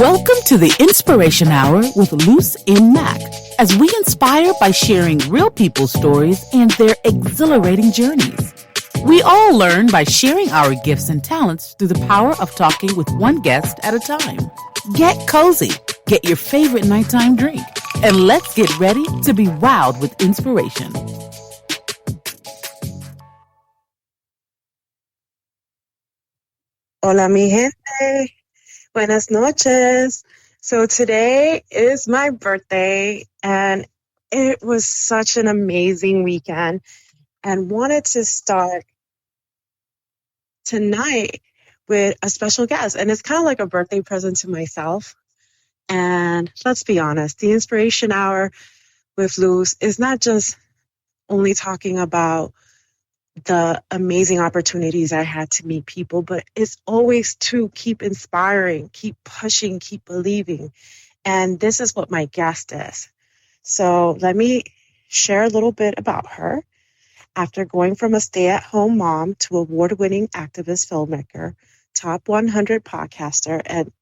Welcome to the Inspiration Hour with Luce and Mac, as we inspire by sharing real people's stories and their exhilarating journeys. We all learn by sharing our gifts and talents through the power of talking with one guest at a time. Get cozy, get your favorite nighttime drink, and let's get ready to be wowed with inspiration. Hola, mi gente. Buenas noches. So today is my birthday, and it was such an amazing weekend, and wanted to start tonight with a special guest. And it's kind of like a birthday present to myself. And let's be honest, the Inspiration Hour with Luz is not just only talking about the amazing opportunities I had to meet people, but it's always to keep inspiring, keep pushing, keep believing. And this is what my guest is. So let me share a little bit about her. After going from a stay-at-home mom to award-winning activist filmmaker, top 100 podcaster, and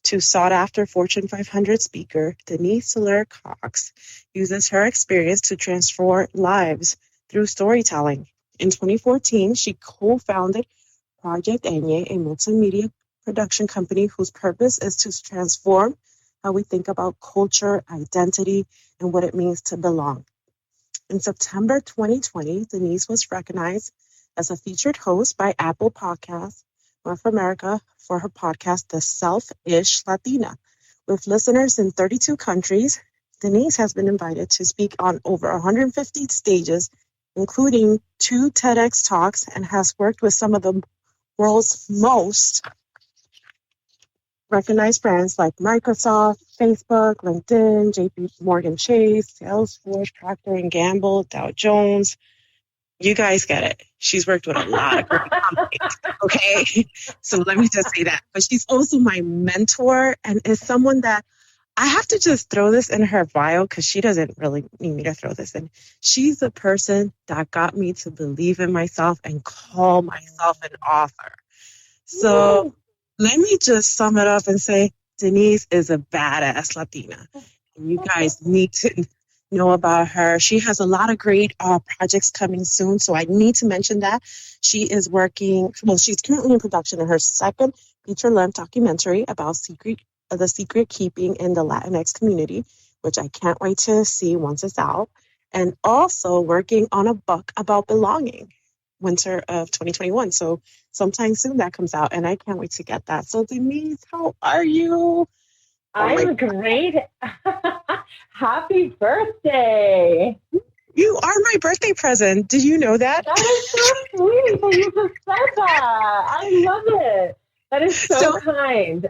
to sought-after Fortune 500 speaker, Denise Soler Cox uses her experience to transform lives through storytelling. In 2014, she co-founded Project Eñye, a multimedia production company whose purpose is to transform how we think about culture, identity, and what it means to belong. In September 2020, Denise was recognized as a featured host by Apple Podcasts North America for her podcast, The Self-ish Latina. With listeners in 32 countries, Denise has been invited to speak on over 150 stages, including 2 TEDx talks, and has worked with some of the world's most recognized brands like Microsoft, Facebook, LinkedIn, JP Morgan Chase, Salesforce, Procter & Gamble, Dow Jones. You guys get it. She's worked with a lot of great companies, okay? So let me just say that. But she's also my mentor and is someone that I have to just throw this in her bio because she doesn't really need me to throw this in. She's the person that got me to believe in myself and call myself an author. So let me just sum it up and say Denise is a badass Latina. And you guys need to know about her. She has a lot of great projects coming soon, so I need to mention that. She is working, she's currently in production of her second feature-length documentary about the secret keeping in the Latinx community, which I can't wait to see once it's out, and also working on a book about belonging, winter of 2021. So sometime soon that comes out, and I can't wait to get that. So Denise, how are you? I'm great. Happy birthday. You are my birthday present. Did you know that? That is so sweet that you just said that. I love it. That is so kind.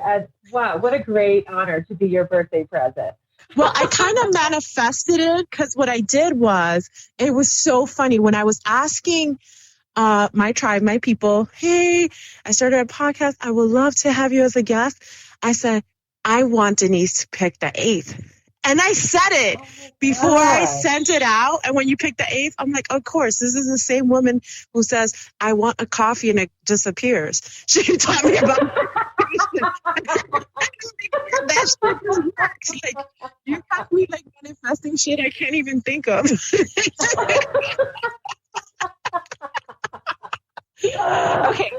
Wow, what a great honor to be your birthday present. Well, I kind of manifested it because what I did was, it was so funny when I was asking my tribe, my people, hey, I started a podcast. I would love to have you as a guest. I said, I want Denise to pick the 8th. And I said it before I sent it out. And when you pick the 8th, I'm like, of course, this is the same woman who says, I want a coffee and it disappears. She taught me about that shit just works. Like, you got me like manifesting shit I can't even think of. Okay,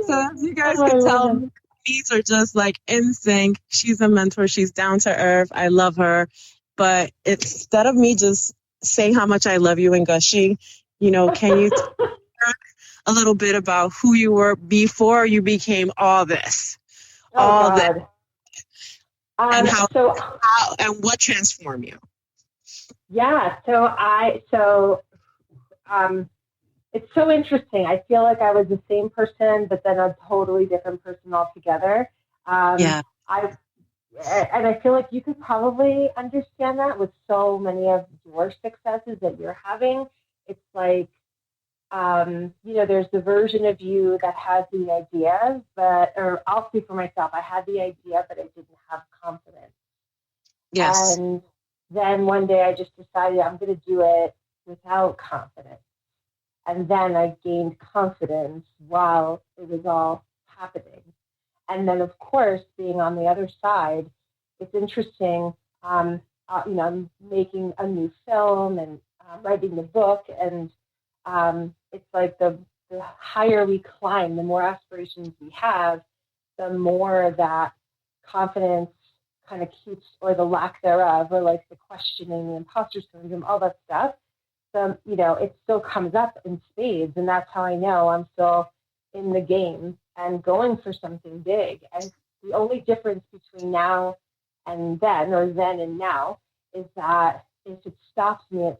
so as you guys can tell, these are just like in sync. She's a mentor. She's down to earth. I love her. But instead of me just saying how much I love you and gushing, can you talk a little bit about who you were before you became all this? This. And how and what transformed you? Yeah, it's so interesting. I feel like I was the same person, but then a totally different person altogether. I feel like you could probably understand that with so many of your successes that you're having. It's like, there's the version of you that has the ideas, or I'll speak for myself. I had the idea, but I didn't have confidence. Yes. And then one day I just decided I'm going to do it without confidence. And then I gained confidence while it was all happening. And then, of course, being on the other side, it's interesting. I'm making a new film and writing the book, and it's like the higher we climb, the more aspirations we have, the more that confidence kind of keeps, or the lack thereof, or like the questioning, the imposter syndrome, all that stuff. It still comes up in spades, and that's how I know I'm still in the game and going for something big. And the only difference between now and then, or then and now, is that if it stops me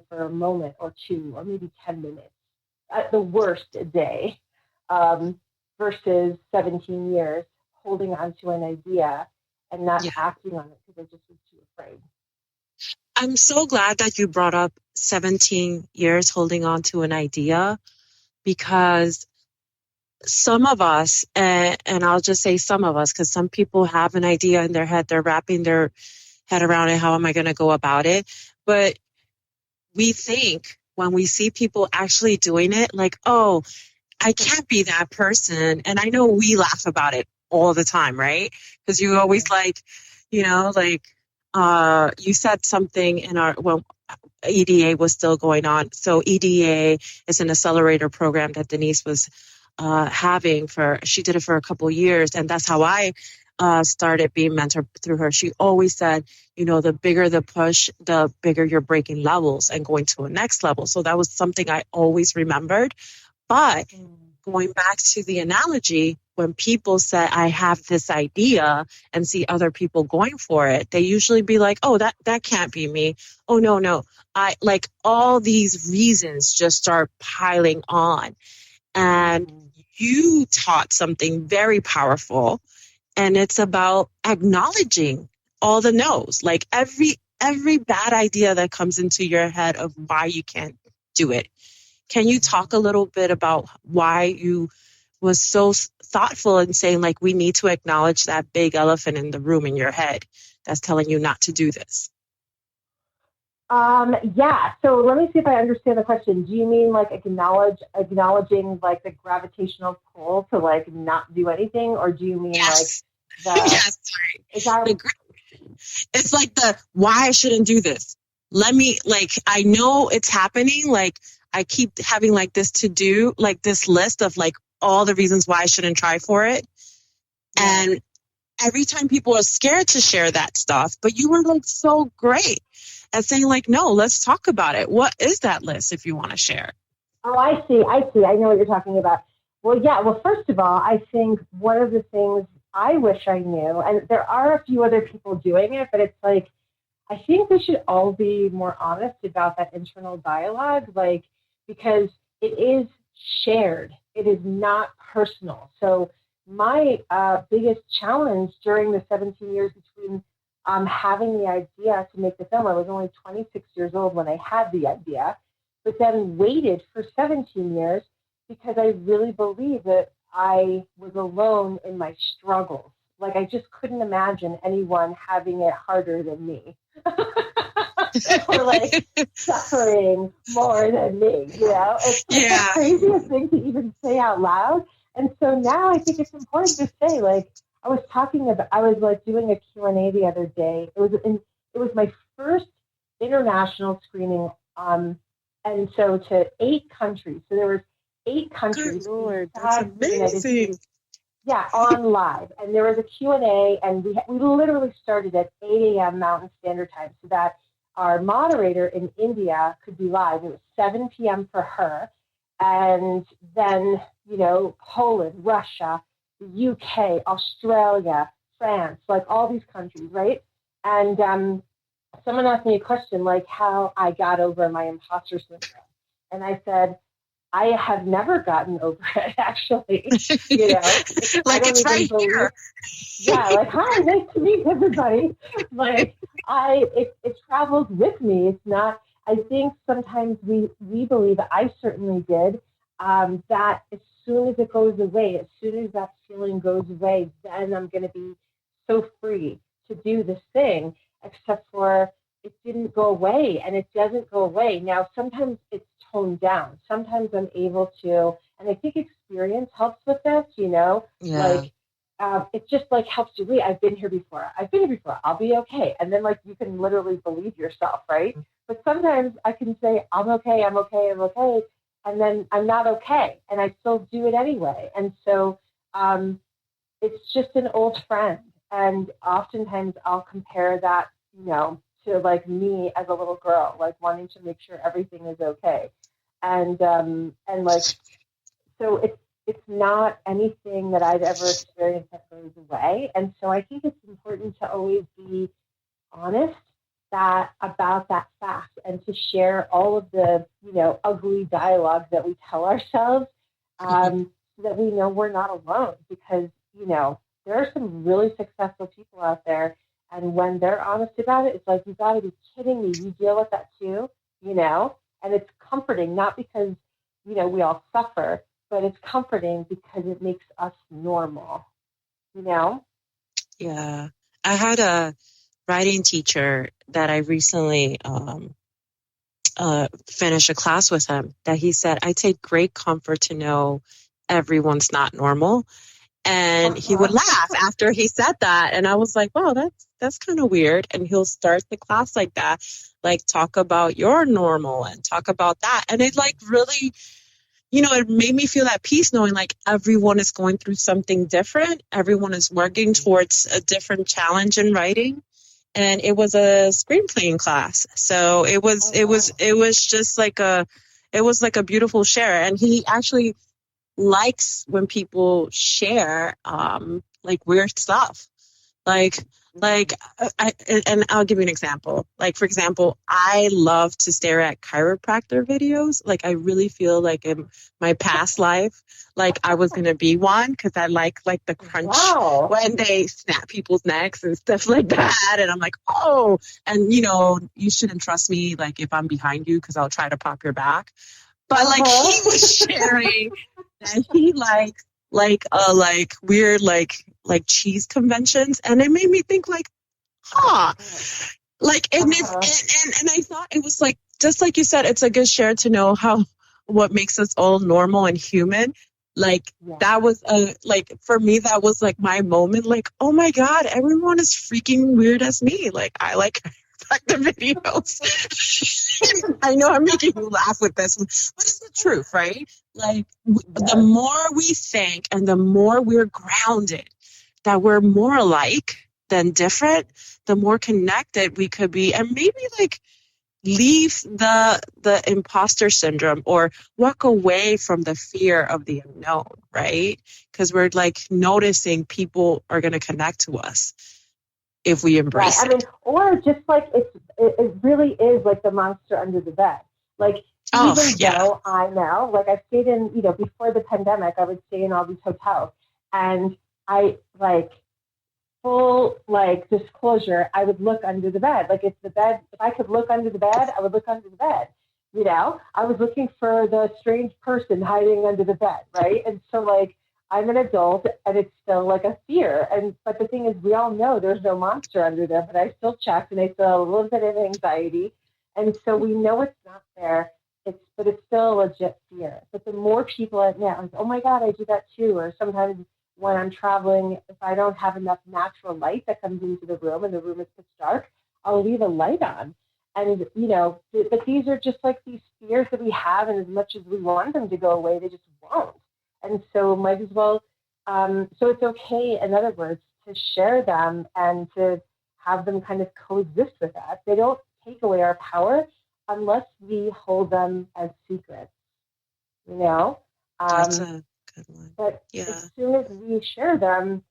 for a moment or two, or maybe 10 minutes, at the worst a day, versus 17 years holding on to an idea and not acting on it because I just was too afraid. I'm so glad that you brought up 17 years holding on to an idea, because some of us, and I'll just say some of us, because some people have an idea in their head, they're wrapping their head around it, how am I going to go about it? But we think when we see people actually doing it, like, oh, I can't be that person. And I know we laugh about it all the time, right? Because you always you said something in EDA was still going on. So EDA is an accelerator program that Denise was having she did it for a couple of years. And that's how I started being mentored through her. She always said, the bigger the push, the bigger you're breaking levels and going to a next level. So that was something I always remembered. But going back to the analogy, when people say, I have this idea, and see other people going for it, they usually be like, oh, that can't be me. Oh, no. All these reasons just start piling on. And you taught something very powerful, and it's about acknowledging all the no's, like every bad idea that comes into your head of why you can't do it. Can you talk a little bit about why you was so thoughtful in saying, like, we need to acknowledge that big elephant in the room in your head that's telling you not to do this? So let me see if I understand the question. Do you mean like acknowledging like the gravitational pull to like not do anything, or do you mean like the? Yes, sorry. It's like the why I shouldn't do this. Let me I know it's happening. Like I keep having like this to do, like this list of like all the reasons why I shouldn't try for it, and every time people are scared to share that stuff, but you were like so great at saying like, no, let's talk about it. What is that list if you want to share? Oh, I see. I know what you're talking about. Well, first of all, I think one of the things I wish I knew, and there are a few other people doing it, but it's like, I think we should all be more honest about that internal dialogue, because it is shared. It is not personal. So my biggest challenge during the 17 years between having the idea to make the film, I was only 26 years old when I had the idea, but then waited for 17 years because I really believe that I was alone in my struggles. Like, I just couldn't imagine anyone having it harder than me. Or like suffering more than me, It's the craziest thing to even say out loud. And so now I think it's important to say, like, I was like doing a Q&A the other day. It was my first international screening, and so to 8 countries. So there was 8 countries. Good Lord, that's amazing. On live. And there was a Q&A, and we literally started at 8 a.m. Mountain Standard Time so that our moderator in India could be live. It was 7 p.m. for her. And then, Poland, Russia, the UK, Australia, France, like all these countries, right? And someone asked me a question like how I got over my imposter syndrome. And I said, I have never gotten over it, actually. Like it's right here. Yeah, like, hi, nice to meet everybody. Like, it travels with me. It's not, I think sometimes we believe, I certainly did, that as soon as it goes away, as soon as that feeling goes away, then I'm going to be so free to do this thing, except for it didn't go away, and it doesn't go away. Now, sometimes it's toned down. Sometimes I'm able to, and I think experience helps with this, like it just like helps you read. I've been here before. I'll be okay. And then like you can literally believe yourself, right? But sometimes I can say, I'm okay. And then I'm not okay. And I still do it anyway. And so it's just an old friend. And oftentimes I'll compare that, to like me as a little girl, like wanting to make sure everything is okay. And like, so it's not anything that I've ever experienced that goes away. And so I think it's important to always be honest about that fact and to share all of the, ugly dialogue that we tell ourselves, so that we know we're not alone, because, there are some really successful people out there. And when they're honest about it, it's like, you got to be kidding me. You deal with that too, and it's comforting, not because, we all suffer, but it's comforting because it makes us normal, Yeah. I had a writing teacher that I recently finished a class with him, that he said, I take great comfort to know everyone's not normal. And he would laugh after he said that. And I was like, wow, that's kind of weird. And he'll start the class like that, like talk about your normal and talk about that. And it like really, it made me feel at peace knowing like everyone is going through something different. Everyone is working towards a different challenge in writing. And it was a screenplaying class. So it was just like it was like a beautiful share. And he actually likes when people share like weird stuff, and I'll give you an example. Like, for example, I love to stare at chiropractor videos. Like, I really feel like in my past life, like I was gonna be one, because I like the crunch when they snap people's necks and stuff like that. And I'm like, oh, and you shouldn't trust me, like if I'm behind you, because I'll try to pop your back. But like he was sharing that he likes like weird like cheese conventions, and it made me think like, like and I thought it was like, just like you said, it's a good share to know what makes us all normal and human. Like that was for me, that was like my moment. Like, oh my God, everyone is freaking weird as me. Like I like the videos. I know I'm making you laugh with this, but it's the truth, right? Like the more we think and the more we're grounded that we're more alike than different, the more connected we could be, and maybe like leave the imposter syndrome or walk away from the fear of the unknown, right? Because we're like noticing people are going to connect to us if we embrace it. I mean, or just like it really is like the monster under the bed. Like though I know, like I stayed in, before the pandemic, I would stay in all these hotels, and I like full like disclosure, I would look under the bed. Like if I could look under the bed, I would look under the bed. I was looking for the strange person hiding under the bed, right? And so like I'm an adult, and it's still like a fear. But the thing is, we all know there's no monster under there, but I still checked, and I still have a little bit of anxiety. And so we know it's not there, but it's still a legit fear. But the more people admit, like, oh my God, I do that too. Or sometimes when I'm traveling, if I don't have enough natural light that comes into the room and the room is pitch dark, I'll leave a light on. And, but these are just like these fears that we have, and as much as we want them to go away, they just won't. And so might as well, so it's okay, in other words, to share them and to have them kind of coexist with us. They don't take away our power unless we hold them as secrets, That's a good one. But as soon as we share them,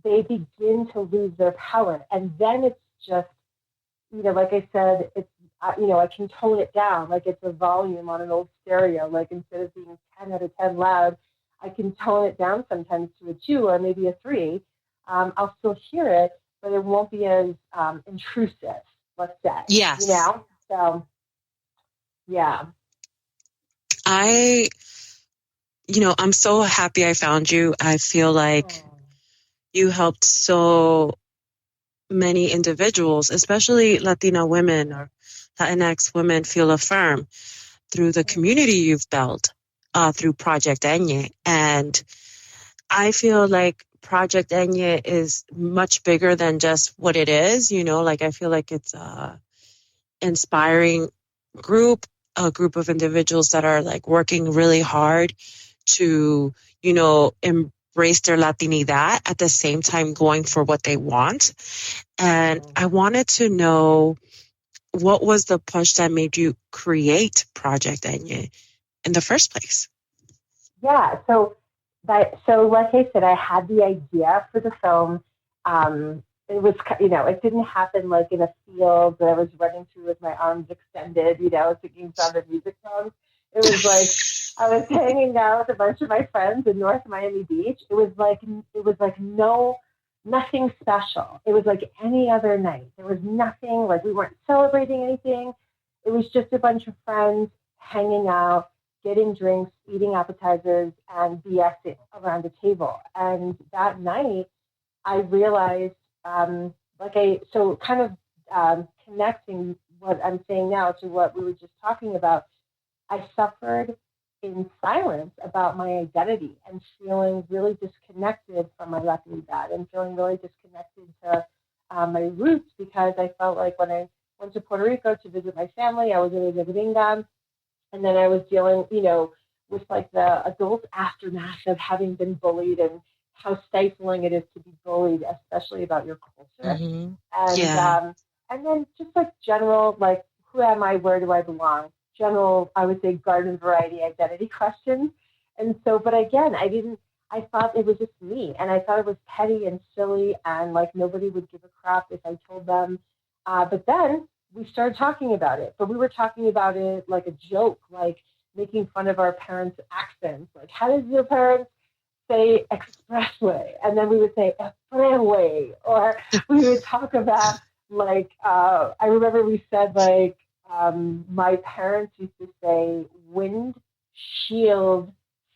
they begin to lose their power. And then it's just, like I said, it's, I can tone it down. Like it's a volume on an old stereo. Like instead of being 10 out of 10 loud, I can tone it down sometimes to a 2 or maybe a 3. I'll still hear it, but it won't be as intrusive, let's say. Yes. So, yeah. I'm so happy I found you. I feel like you helped so many individuals, especially Latina women or Latinx women, feel affirmed through the community you've built through Project Eñye. And I feel like Project Eñye is much bigger than just what it is, like I feel like it's a inspiring a group of individuals that are like working really hard to, embrace their Latinidad at the same time going for what they want. And I wanted to know, what was the push that made you create Project Eñye in the first place? Yeah, so like I said, I had the idea for the film. It was, it didn't happen like in a field that I was running through with my arms extended, singing Sound of Music songs. It was like I was hanging out with a bunch of my friends in North Miami Beach. It was like nothing special. It was like any other night. There was nothing, like we weren't celebrating anything. It was just a bunch of friends hanging out, getting drinks, eating appetizers, and BSing around the table. And that night, I realized, connecting what I'm saying now to what we were just talking about, I suffered in silence about my identity and feeling really disconnected from my Latinidad and feeling really disconnected to my roots, because I felt like when I went to Puerto Rico to visit my family, I was in a gringa, and then I was dealing, with like the adult aftermath of having been bullied and how stifling it is to be bullied, especially about your culture. Mm-hmm. And then just like general, like, who am I? Where do I belong? General, I would say garden variety identity questions. And so, but again, I thought it was just me, and I thought it was petty and silly, and like nobody would give a crap if I told them. But then we started talking about it, but we were talking about it like a joke, like making fun of our parents' accents. Like, how does your parents say expressway? And then we would say expressway, or we would talk about like, I remember we said like, my parents used to say windshield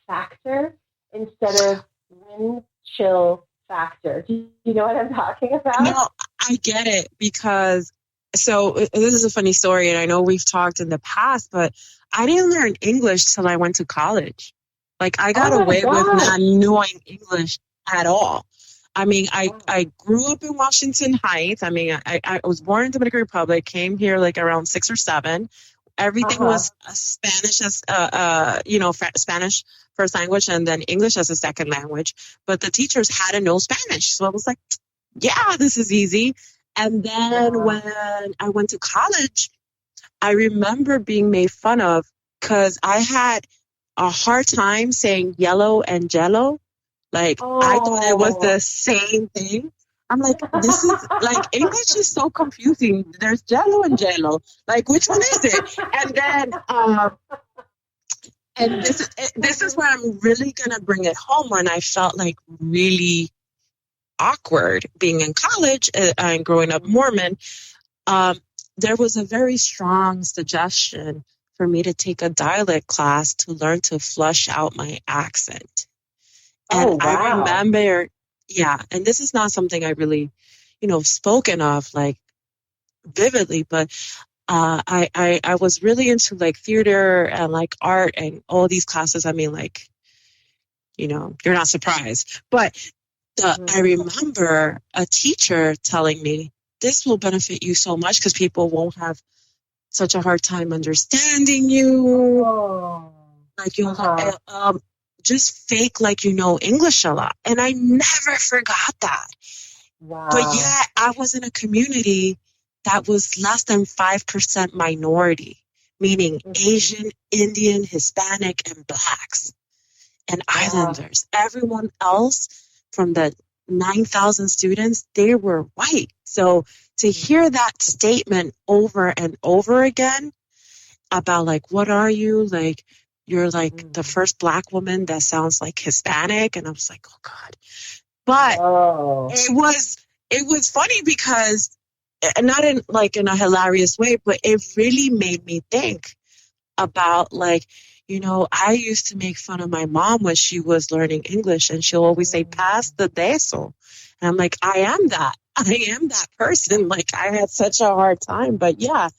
factor instead of wind chill factor. Do you know what I'm talking about? No, I get it, because so this is a funny story, and I know we've talked in the past, but I didn't learn English till I went to college. Like, I got away with not knowing English at all. I mean, I grew up in Washington Heights. I mean, I was born in the Dominican Republic, came here like around 6 or 7. Everything was Spanish as, Spanish first language, and then English as a second language. But the teachers had to know Spanish. So I was like, yeah, this is easy. And then when I went to college, I remember being made fun of because I had a hard time saying yellow and jello. Like, I thought it was the same thing. I'm like, this is like, English is so confusing. There's jello and jello. Like, which one is it? And then, and this is where I'm really going to bring it home, when I felt like really awkward being in college and growing up Mormon. There was a very strong suggestion for me to take a dialect class to learn to flush out my accent. And I remember, and this is not something I really, spoken of like vividly, but I was really into like theater and like art and all these classes. I mean, like, you're not surprised, but I remember a teacher telling me, this will benefit you so much because people won't have such a hard time understanding you. Like, you'll just fake like you know English a lot. And I never forgot that. Wow. But yeah, I was in a community that was less than 5% minority, meaning Asian, Indian, Hispanic, and Blacks, and Islanders. Everyone else from the 9,000 students, they were white. So to hear that statement over and over again about like, what are you? Like, you're like the first Black woman that sounds like Hispanic. And I was like, oh God. But it was funny because, not in like in a hilarious way, but it really made me think about like, I used to make fun of my mom when she was learning English, and she'll always say, pass the beso. And I'm like, I am that person. Like, I had such a hard time, but yeah,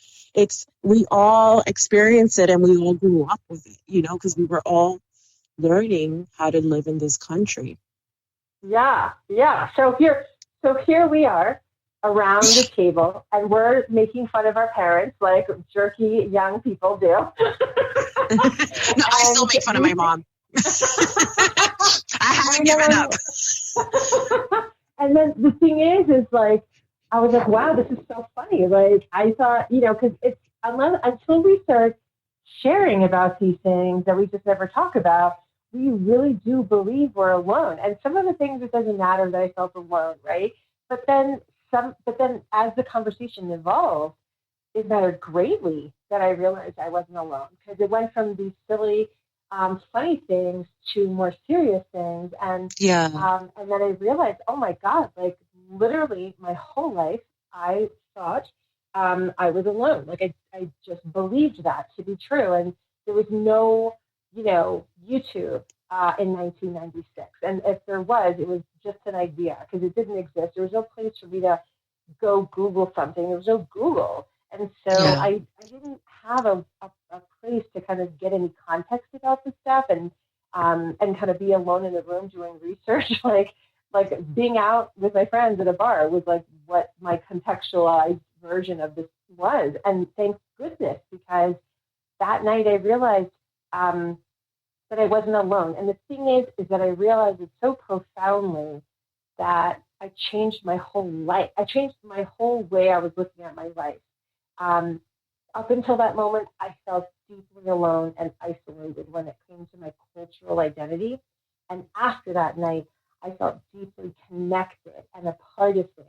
we all experience it, and we all grew up with it, because we were all learning how to live in this country. Yeah. So here we are around the table, and we're making fun of our parents like jerky young people do. No, I still make fun of my mom. I haven't given up. And then the thing is like, I was like, wow, this is so funny. Like, I thought, because it's until we start sharing about these things that we just never talk about, we really do believe we're alone. And some of the things, it doesn't matter that I felt alone, right? But then as the conversation evolved, it mattered greatly that I realized I wasn't alone, because it went from these silly, funny things to more serious things. And then I realized, oh my God, like literally my whole life, I thought I was alone. Like I just believed that to be true. And there was no, YouTube in 1996. And if there was, it was just an idea, because it didn't exist. There was no place for me to go Google something. There was no Google. And so I didn't have a place to kind of get any context about this stuff and kind of be alone in a room doing research. like being out with my friends at a bar was like what my contextualized version of this was. And thank goodness, because that night I realized that I wasn't alone. And the thing is that I realized it so profoundly that I changed my whole life. I changed my whole way I was looking at my life. Up until that moment, I felt deeply alone and isolated when it came to my cultural identity. And after that night, I felt deeply connected and a part of things.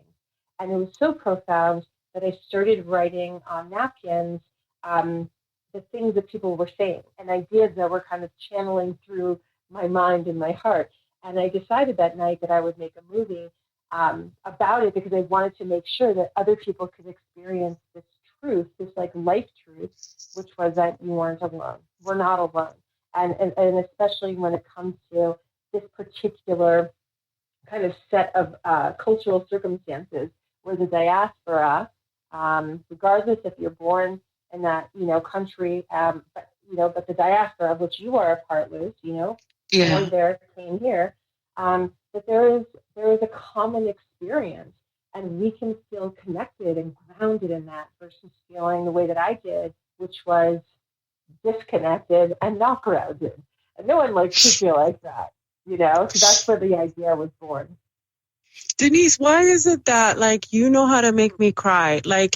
And it was so profound that I started writing on napkins the things that people were saying and ideas that were kind of channeling through my mind and my heart. And I decided that night that I would make a movie about it, because I wanted to make sure that other people could experience this truth, this like life truth, which was that you weren't alone. We're not alone. And especially when it comes to this particular kind of set of cultural circumstances where the diaspora, regardless if you're born in that, country, but the diaspora of which you are a part, Luz, born there, came here, that there is a common experience, and we can feel connected and grounded in that versus feeling the way that I did, which was disconnected and not grounded. And no one likes to feel like that, so that's where the idea was born. Denise, why is it that you know how to make me cry? I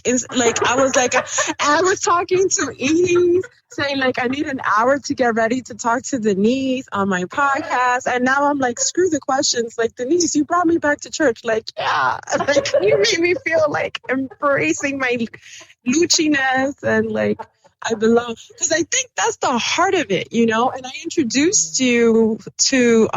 was talking to Eñye saying I need an hour to get ready to talk to Denise on my podcast, and now I'm screw the questions. Denise, you brought me back to church. You made me feel embracing my luchiness and I belong, because I think that's the heart of it, And I introduced you to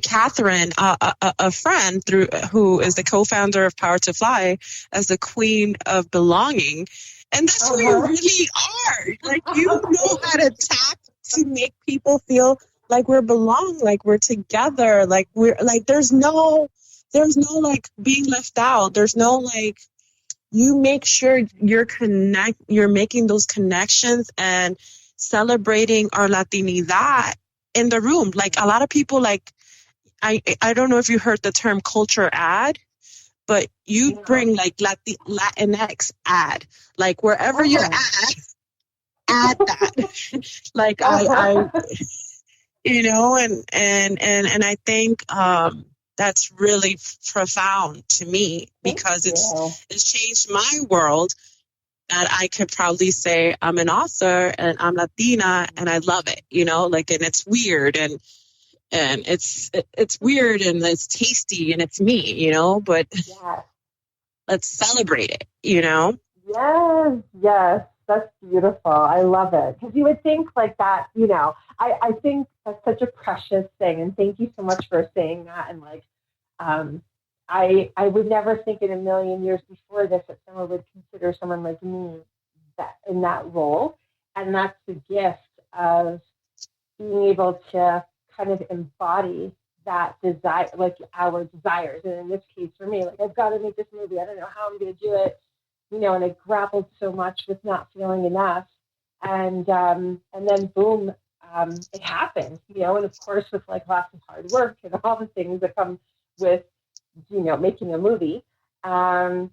Catherine, a friend who is the co-founder of Power to Fly, as the queen of belonging. And that's who you really are. You know how to tap to make people feel like we're belong, like we're together, we're there's no being left out. There's no you make sure you're making those connections and celebrating our Latinidad in the room. A lot of people I don't know if you heard the term culture ad, but you bring Latinx ad, wherever you're at, add that. And I think that's really profound to me, because it's changed my world. That I could probably say I'm an author and I'm Latina and I love it, and it's weird and it's weird and it's tasty and it's me, but let's celebrate it, Yes, that's beautiful. I love it. Because you would think that, I think that's such a precious thing. And thank you so much for saying that. And I would never think in a million years before this that someone would consider someone like me in that role. And that's the gift of being able to kind of embody that desire, our desires. And in this case, for me, I've got to make this movie. I don't know how I'm going to do it, and I grappled so much with not feeling enough. And then boom, it happened, you know, and of course with like lots of hard work and all the things that come with, you know, making a movie. And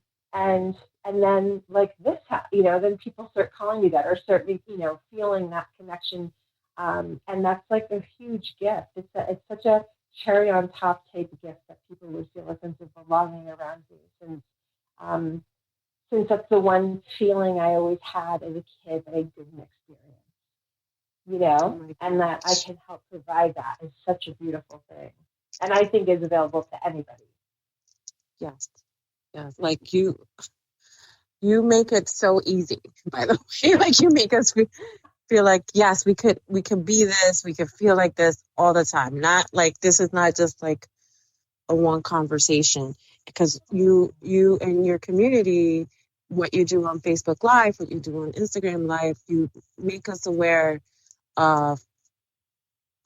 then like this, you know, then people start calling you that or start, you know, feeling that connection. And that's like a huge gift. It's such a cherry on top type of gift that people would feel a sense of belonging around me. Since that's the one feeling I always had as a kid that I didn't experience, you know, and that I can help provide that is such a beautiful thing. And I think is available to anybody. Yes. Yes. Like you make it so easy, by the way. Like you make us feel like, yes, we could be this, we could feel like this all the time. Not like, this is not just like a one conversation, because you and your community, what you do on Facebook Live, what you do on Instagram Live, you make us aware of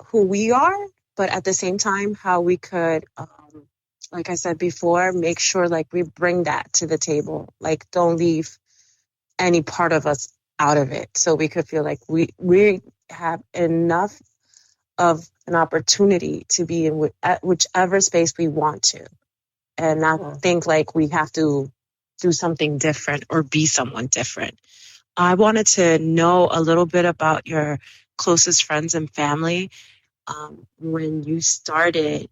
who we are, but at the same time, how we could, like I said before, make sure like we bring that to the table. Like don't leave any part of us out of it. So we could feel like we have enough of an opportunity to be in whichever space we want to, and not think like we have to do something different or be someone different. I wanted to know a little bit about your closest friends and family. When you started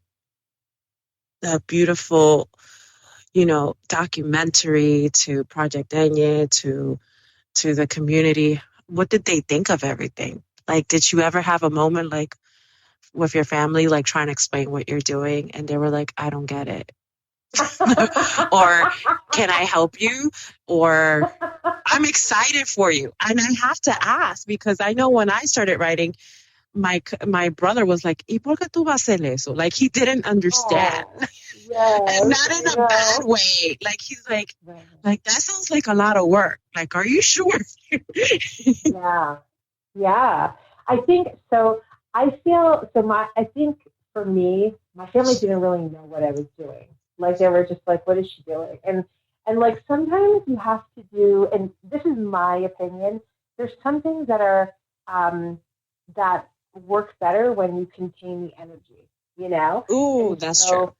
the beautiful, you know, documentary to Project Eñye, to the community, what did they think of everything? Like, did you ever have a moment like with your family, like trying to explain what you're doing, and they were like, I don't get it? Or can I help you? Or I'm excited for you. And I have to ask, because I know when I started writing, my brother was like, ¿Y por qué tú vas a hacer eso? Like he didn't understand. Yes, and not in a bad way. Like he's like that sounds like a lot of work. Like, are you sure? Yeah. I think so. I think for me, my family didn't really know what I was doing. Like they were just like, what is she doing? And like sometimes you have to do, and this is my opinion, there's some things that are that work better when you contain the energy, you know? Ooh, that's true.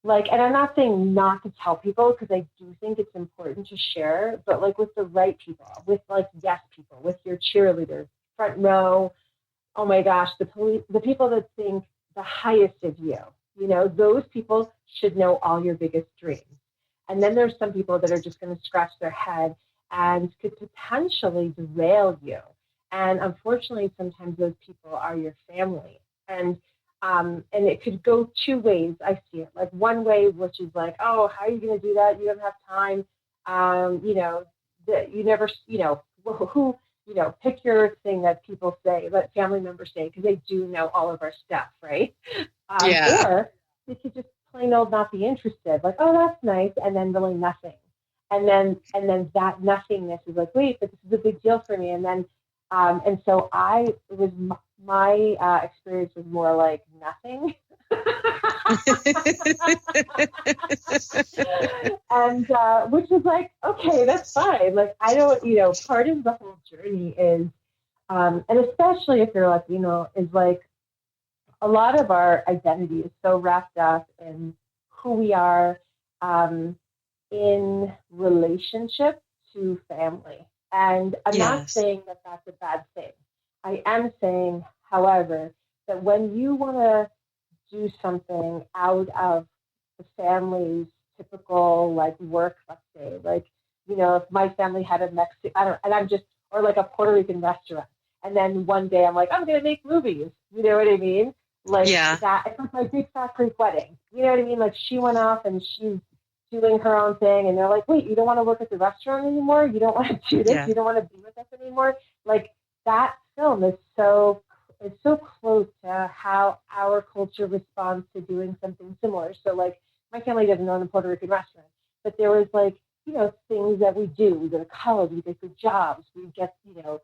Like, and I'm not saying not to tell people, because I do think it's important to share, but like with the right people, with like yes people, with your cheerleaders, front row, oh my gosh, the people that think the highest of you, you know, those people should know all your biggest dreams. And then there's some people that are just going to scratch their head and could potentially derail you. And unfortunately, sometimes those people are your family. And it could go two ways. I see it. Like one way, which is like, oh, how are you going to do that? You don't have time. You know, you never, you know, who, you know, pick your thing that people say, that family members say, because they do know all of our stuff, right? Or they could just plain old not be interested. Like, oh, that's nice. And then really nothing. And then that nothingness is like, wait, but this is a big deal for me. And then, and so my experience was more like nothing. And which is like, okay, that's fine. Like, I don't, you know, part of the whole journey is, and especially if you're Latino, is like a lot of our identity is so wrapped up in who we are in relationship to family. And I'm not saying that that's a bad thing. I am saying, however, that when you want to do something out of the family's typical like work, let's say, like, you know, if my family had a Mexican, or like a Puerto Rican restaurant, and then one day I'm like, I'm going to make movies. You know what I mean? Like that. It's like my big fat Greek wedding. You know what I mean? Like she went off and she's doing her own thing, and they're like, wait, you don't want to work at the restaurant anymore? You don't want to do this? You don't want to be with us anymore? Like that film is so close to how our culture responds to doing something similar. So like my family doesn't own a Puerto Rican restaurant, but there was like, you know, things that we do. We go to college, we get good jobs, we get, you know,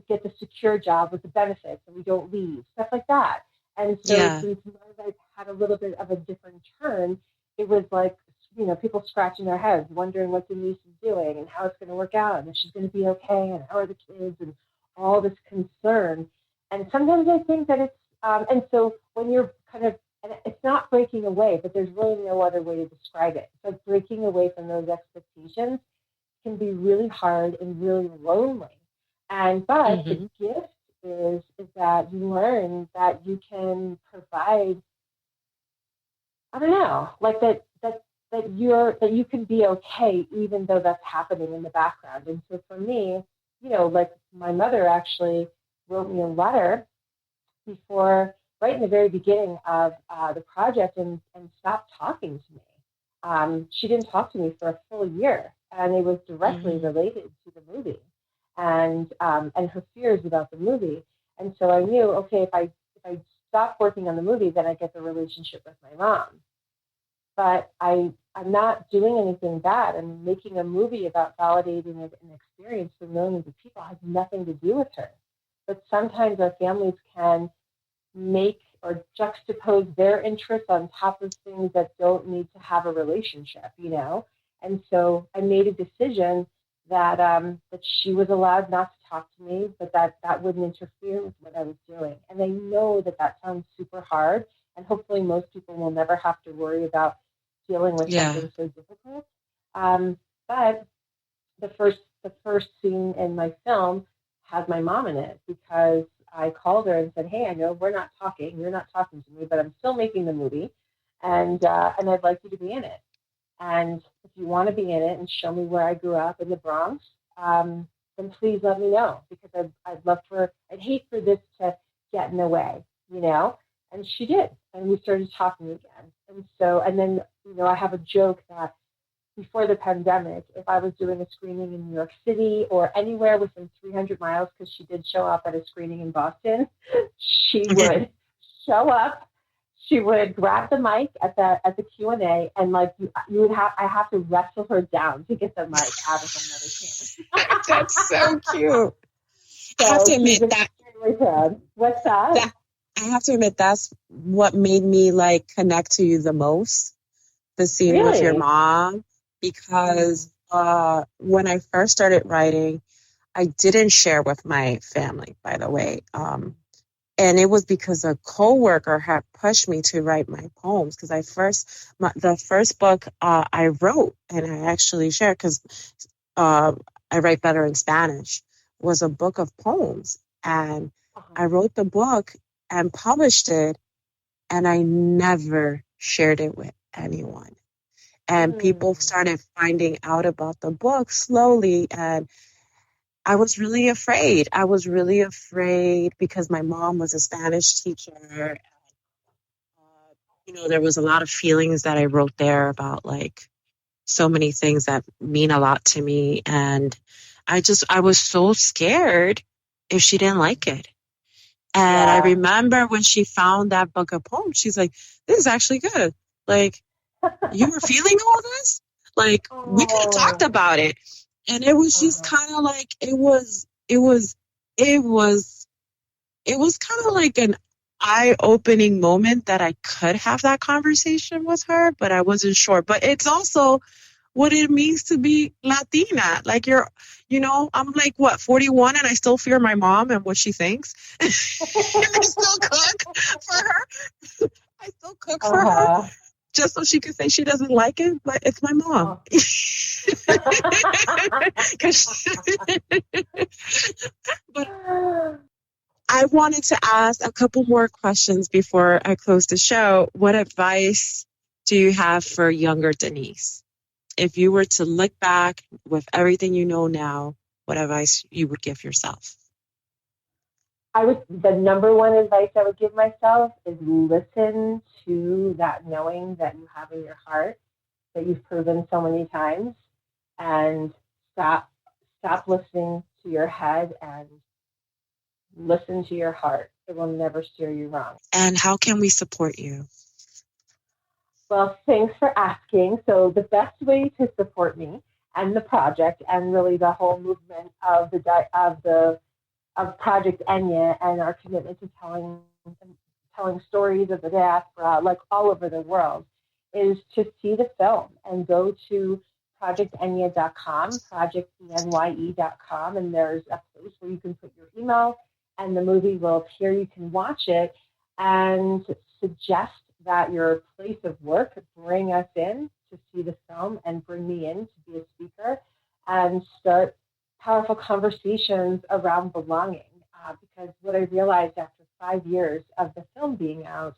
get the secure job with the benefits, and we don't leave, stuff like that. And so since I had a little bit of a different turn, it was like, you know, people scratching their heads, wondering what Denise is doing and how it's going to work out and if she's going to be okay and how are the kids and all this concern. And sometimes I think that it's, and so when you're kind of, and it's not breaking away, but there's really no other way to describe it. So breaking away from those expectations can be really hard and really lonely. But the gift is that you learn that you can provide, I don't know, like that you can be okay even though that's happening in the background. And so for me, like my mother actually wrote me a letter before, right in the very beginning of the project, and stopped talking to me. She didn't talk to me for a full year, and it was directly related to the movie and her fears about the movie. And so I knew, okay, if I stop working on the movie, then I get the relationship with my mom. But I'm not doing anything bad. I'm making a movie about validating an experience for millions of people. It has nothing to do with her. But sometimes our families can make or juxtapose their interests on top of things that don't need to have a relationship, And so I made a decision that that she was allowed not to talk to me, but that wouldn't interfere with what I was doing. And I know that sounds super hard, and hopefully most people will never have to worry about dealing with something so difficult. But the first scene in my film has my mom in it, because I called her and said, hey, I know you're not talking to me, but I'm still making the movie, and I'd like you to be in it. And if you want to be in it and show me where I grew up in the Bronx, then please let me know, because I'd hate for this to get in the way, And she did, and we started talking again. And then I have a joke that before the pandemic, if I was doing a screening in New York City or anywhere within 300 miles, because she did show up at a screening in Boston, she would show up. She would grab the mic at the Q&A, and like I have to wrestle her down to get the mic out of her mother's hand. That's so cute. I have to admit that. What's that? I have to admit that's what made me like connect to you the most. The scene with your mom, because when I first started writing, I didn't share with my family, by the way. And it was because a coworker had pushed me to write my poems, because the first book I wrote, and I actually shared, because I write better in Spanish, was a book of poems. And I wrote the book and published it, and I never shared it with anyone. And people started finding out about the book slowly, and I was really afraid. Because my mom was a Spanish teacher. There was a lot of feelings that I wrote there about like so many things that mean a lot to me. And I was so scared if she didn't like it. And I remember when she found that book of poems, she's like, this is actually good. Like, you were feeling all this? Like, we could have talked about it. And it was just kind of like, it was kind of like an eye-opening moment that I could have that conversation with her, but I wasn't sure. But it's also what it means to be Latina. Like I'm like, 41, and I still fear my mom and what she thinks. I still cook for her. Just so she could say she doesn't like it, but it's my mom. But I wanted to ask a couple more questions before I close the show. What advice do you have for younger Denise? If you were to look back with everything you know now, what advice you would give yourself? The number one advice I would give myself is listen to that knowing that you have in your heart, that you've proven so many times, and stop listening to your head and listen to your heart. It will never steer you wrong. And how can we support you? Well, thanks for asking. So the best way to support me and the project, and really the whole movement of Project Eñye and our commitment to telling stories of the diaspora, like all over the world, is to see the film and go to projectenye.com, projectenye.com, and there's a place where you can put your email and the movie will appear. You can watch it and suggest that your place of work bring us in to see the film and bring me in to be a speaker and start powerful conversations around belonging. Because what I realized after 5 years of the film being out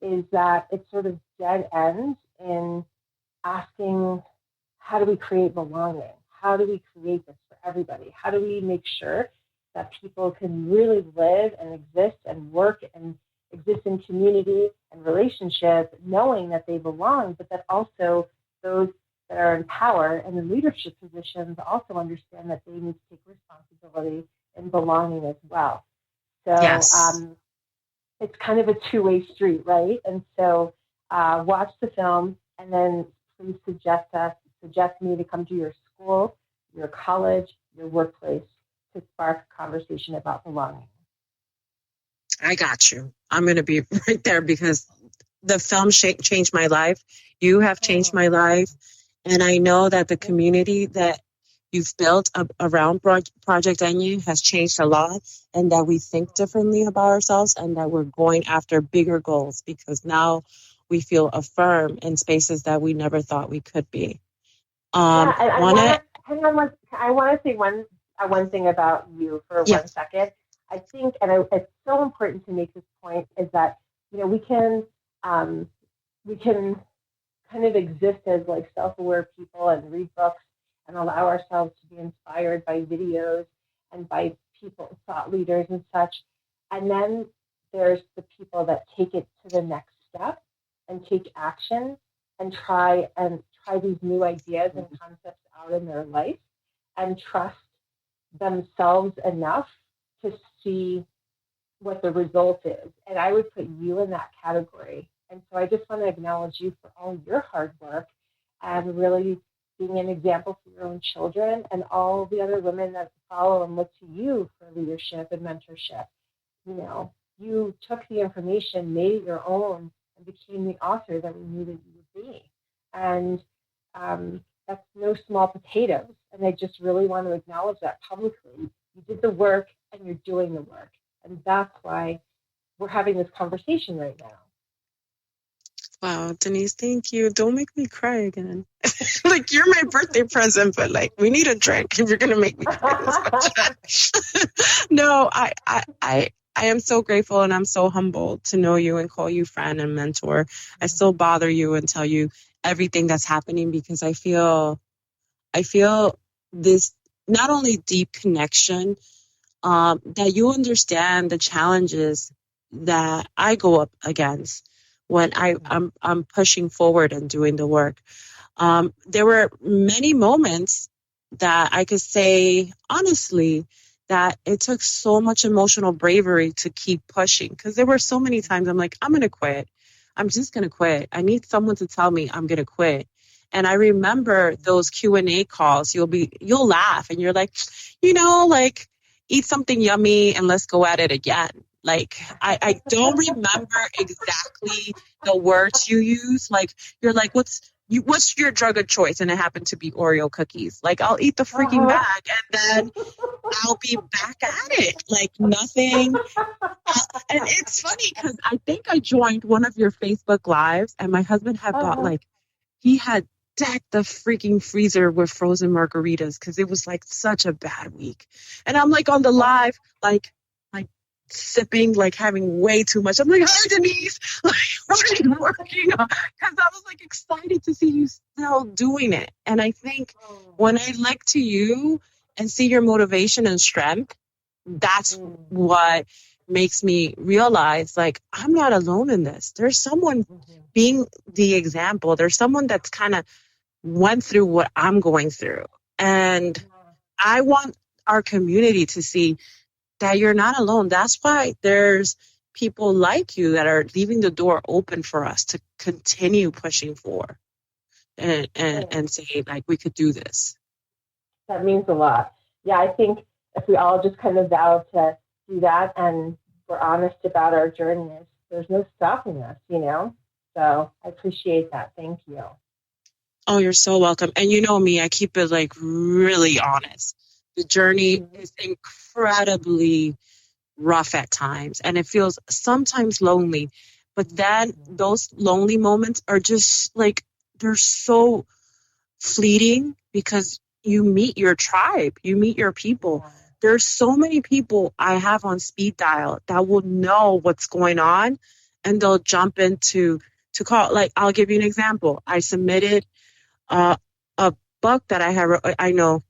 is that it sort of dead ends in asking, how do we create belonging? How do we create this for everybody? How do we make sure that people can really live and exist and work and exist in community and relationship, knowing that they belong, but that also those that are in power and in leadership positions also understand that they need to take responsibility in belonging as well. So Yes. It's kind of a two-way street, right? And so watch the film and then please suggest me to come to your school, your college, your workplace to spark a conversation about belonging. I got you. I'm going to be right there because the film changed my life. You have changed my life. And I know that the community that you've built around Project Eñye has changed a lot, and that we think differently about ourselves, and that we're going after bigger goals because now we feel affirmed in spaces that we never thought we could be. I want to say one thing about you for 1 second. I think, and it's so important to make this point, is that we can kind of exist as like self-aware people and read books and allow ourselves to be inspired by videos and by people, thought leaders and such. And then there's the people that take it to the next step and take action and try these new ideas and concepts out in their life and trust themselves enough to see what the result is. And I would put you in that category. And so I just want to acknowledge you for all your hard work and really being an example for your own children and all the other women that follow and look to you for leadership and mentorship. You took the information, made it your own, and became the author that we knew that you would be. And that's no small potatoes. And I just really want to acknowledge that publicly. You did the work and you're doing the work. And that's why we're having this conversation right now. Wow, Denise, thank you. Don't make me cry again. Like, you're my birthday present, but like, we need a drink if you're going to make me cry this much. No, I am so grateful and I'm so humbled to know you and call you friend and mentor. I still bother you and tell you everything that's happening because I feel this not only deep connection, that you understand the challenges that I go up against when I'm pushing forward and doing the work. There were many moments that I could say honestly that it took so much emotional bravery to keep pushing, because there were so many times I'm like, I'm going to quit. I'm just going to quit. I need someone to tell me I'm going to quit. And I remember those Q&A calls. You'll laugh and you're like, like, eat something yummy and let's go at it again. Like, I don't remember exactly the words you use. Like, you're like, what's your drug of choice? And it happened to be Oreo cookies. Like, I'll eat the freaking bag and then I'll be back at it. Like, nothing. And it's funny because I think I joined one of your Facebook Lives and my husband had bought he had decked the freaking freezer with frozen margaritas because it was like such a bad week. And I'm like on the live, like sipping, like having way too much. I'm like, hi Denise, like, what are you working on? Because I was like excited to see you still doing it. And I think when I look to you and see your motivation and strength, that's what makes me realize, like, I'm not alone in this. There's someone being the example. There's someone that's kind of went through what I'm going through. And I want our community to see that you're not alone. That's why there's people like you that are leaving the door open for us to continue pushing forward and say, like, we could do this. That means a lot. Yeah, I think if we all just kind of vow to do that and we're honest about our journeys, there's no stopping us, So I appreciate that. Thank you. Oh, you're so welcome. And you know me, I keep it like really honest. The journey is incredibly rough at times and it feels sometimes lonely. But then those lonely moments are just like, they're so fleeting because you meet your tribe, you meet your people. There's so many people I have on speed dial that will know what's going on and they'll jump into to call. Like, I'll give you an example. I submitted a book that I have. I know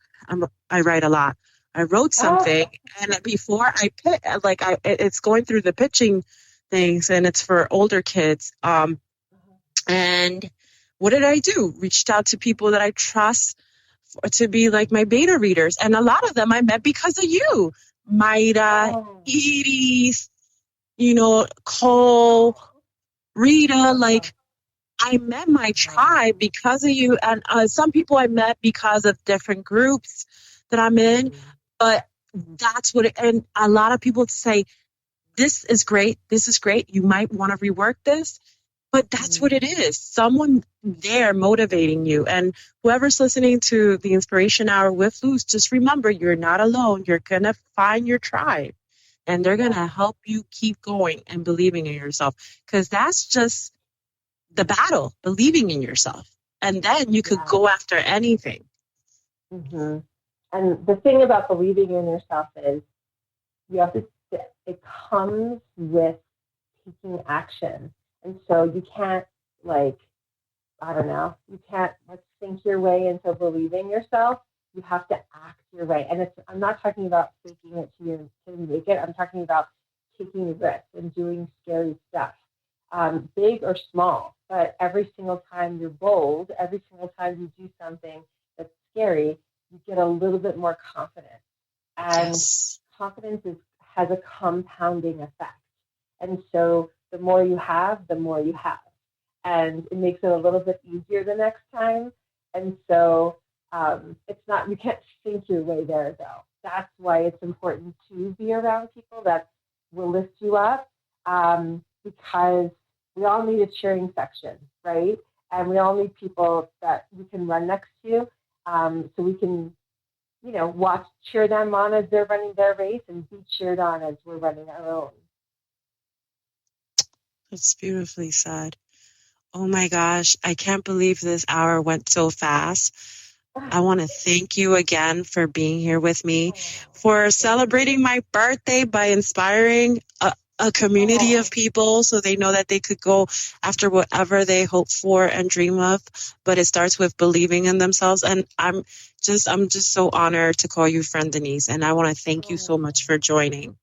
I write a lot. I wrote something, and before I pick, it's going through the pitching things, and it's for older kids. And what did I do? Reached out to people that I trust to be like my beta readers, and a lot of them I met because of you, Maida, Edie, Cole, Rita. Like, I met my tribe because of you, and some people I met because of different groups that I'm in. But that's what and a lot of people say, this is great. You might want to rework this, but that's what it is. Someone there motivating you. And whoever's listening to the Inspiration Hour with Luz, just remember, you're not alone. You're going to find your tribe, and they're going to help you keep going and believing in yourself, because that's just the battle, believing in yourself. And then you could go after anything. Mm-hmm. And the thing about believing in yourself is you have to, it comes with taking action. And so you can't you can't think your way into believing yourself. You have to act your way. And I'm not talking about faking it to make it. I'm talking about taking risks and doing scary stuff, big or small. But every single time you're bold, every single time you do something that's scary, you get a little bit more confident. And confidence has a compounding effect. And so the more you have, the more you have. And it makes it a little bit easier the next time. And so you can't think your way there, though. That's why it's important to be around people that will lift you up, because we all need a cheering section, right? And we all need people that we can run next to, so we can, cheer them on as they're running their race and be cheered on as we're running our own. That's beautifully said. Oh my gosh, I can't believe this hour went so fast. I want to thank you again for being here with me, for celebrating my birthday by inspiring a community of people so they know that they could go after whatever they hope for and dream of. But it starts with believing in themselves. And I'm just so honored to call you friend Denise. And I want to thank you so much for joining.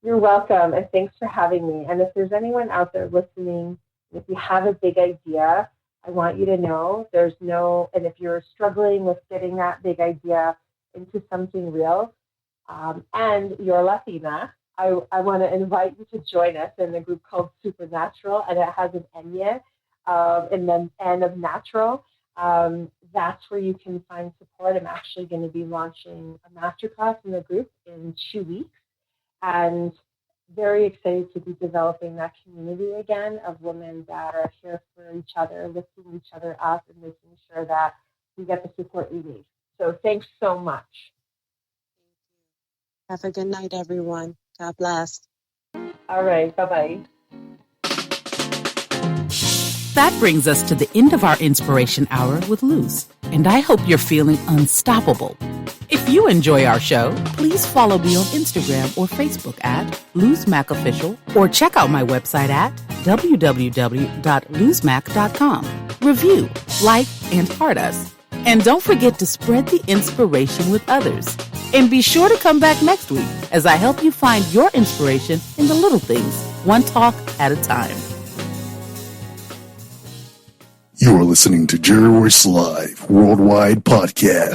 You're welcome. And thanks for having me. And if there's anyone out there listening, if you have a big idea, I want you to know and if you're struggling with getting that big idea into something real, and you're Latina, I want to invite you to join us in a group called Supernatural, and it has an Eñye, and then N of natural. That's where you can find support. I'm actually going to be launching a masterclass in the group in 2 weeks, and very excited to be developing that community again of women that are here for each other, lifting each other up, and making sure that we get the support we need. So thanks so much. Have a good night, everyone. God bless. All right. Bye-bye. That brings us to the end of our Inspiration Hour with Luz, and I hope you're feeling unstoppable. If you enjoy our show, please follow me on Instagram or Facebook at LuzMacOfficial, or check out my website at www.luzmac.com. Review, like, and heart us. And don't forget to spread the inspiration with others. And be sure to come back next week as I help you find your inspiration in the little things, one talk at a time. You're listening to Jerry Royce Live Worldwide Podcast.